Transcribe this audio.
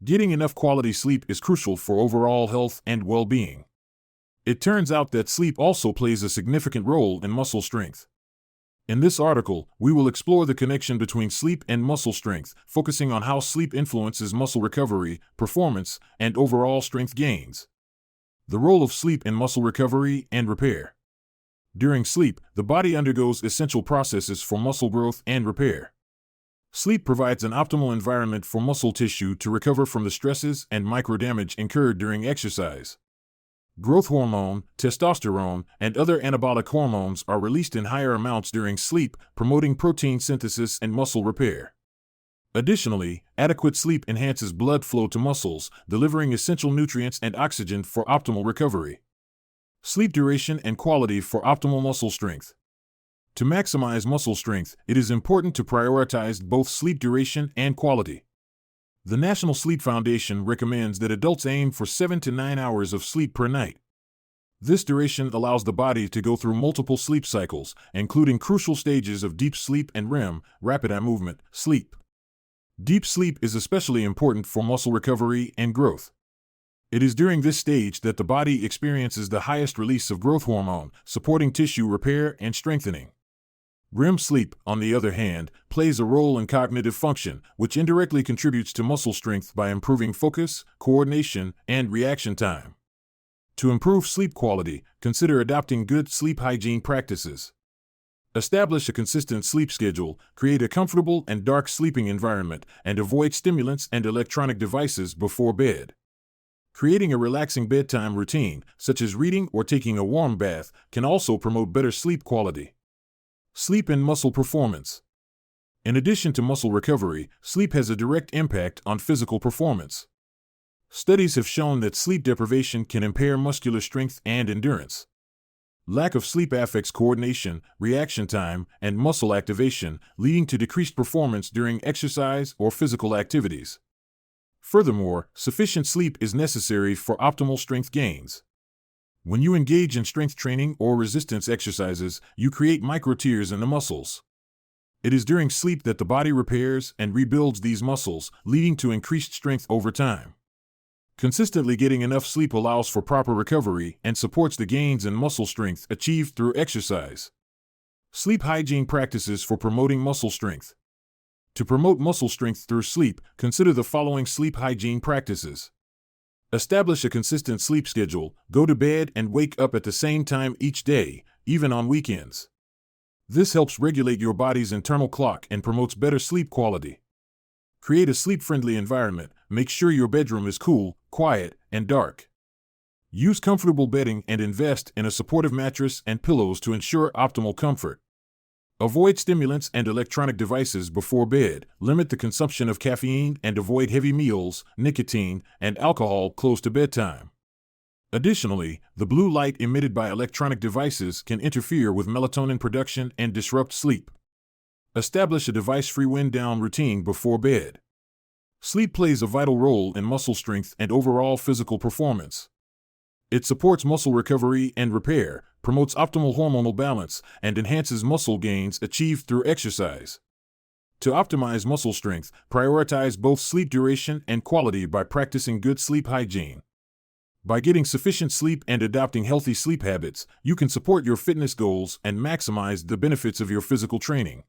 Getting enough quality sleep is crucial for overall health and well-being. It turns out that sleep also plays a significant role in muscle strength. In this article, we will explore the connection between sleep and muscle strength, focusing on how sleep influences muscle recovery, performance, and overall strength gains. The role of sleep in muscle recovery and repair. During sleep, the body undergoes essential processes for muscle growth and repair. Sleep provides an optimal environment for muscle tissue to recover from the stresses and microdamage incurred during exercise. Growth hormone, testosterone, and other anabolic hormones are released in higher amounts during sleep, promoting protein synthesis and muscle repair. Additionally, adequate sleep enhances blood flow to muscles, delivering essential nutrients and oxygen for optimal recovery. Sleep duration and quality for optimal muscle strength. To maximize muscle strength, it is important to prioritize both sleep duration and quality. The National Sleep Foundation recommends that adults aim for 7 to 9 hours of sleep per night. This duration allows the body to go through multiple sleep cycles, including crucial stages of deep sleep and REM, rapid eye movement, sleep. Deep sleep is especially important for muscle recovery and growth. It is during this stage that the body experiences the highest release of growth hormone, supporting tissue repair and strengthening. REM sleep, on the other hand, plays a role in cognitive function, which indirectly contributes to muscle strength by improving focus, coordination, and reaction time. To improve sleep quality, consider adopting good sleep hygiene practices. Establish a consistent sleep schedule, create a comfortable and dark sleeping environment, and avoid stimulants and electronic devices before bed. Creating a relaxing bedtime routine, such as reading or taking a warm bath, can also promote better sleep quality. Sleep and muscle performance. In addition to muscle recovery, sleep has a direct impact on physical performance. Studies have shown that sleep deprivation can impair muscular strength and endurance. Lack of sleep affects coordination, reaction time, and muscle activation, leading to decreased performance during exercise or physical activities. Furthermore, sufficient sleep is necessary for optimal strength gains. When you engage in strength training or resistance exercises, you create micro-tears in the muscles. It is during sleep that the body repairs and rebuilds these muscles, leading to increased strength over time. Consistently getting enough sleep allows for proper recovery and supports the gains in muscle strength achieved through exercise. Sleep hygiene practices for promoting muscle strength. To promote muscle strength through sleep, consider the following sleep hygiene practices. Establish a consistent sleep schedule, go to bed and wake up at the same time each day, even on weekends. This helps regulate your body's internal clock and promotes better sleep quality. Create a sleep-friendly environment. Make sure your bedroom is cool, quiet, and dark. Use comfortable bedding and invest in a supportive mattress and pillows to ensure optimal comfort. Avoid stimulants and electronic devices before bed, limit the consumption of caffeine and avoid heavy meals, nicotine, and alcohol close to bedtime. Additionally, the blue light emitted by electronic devices can interfere with melatonin production and disrupt sleep. Establish a device-free wind-down routine before bed. Sleep plays a vital role in muscle strength and overall physical performance. It supports muscle recovery and repair, promotes optimal hormonal balance, and enhances muscle gains achieved through exercise. To optimize muscle strength, prioritize both sleep duration and quality by practicing good sleep hygiene. By getting sufficient sleep and adopting healthy sleep habits, you can support your fitness goals and maximize the benefits of your physical training.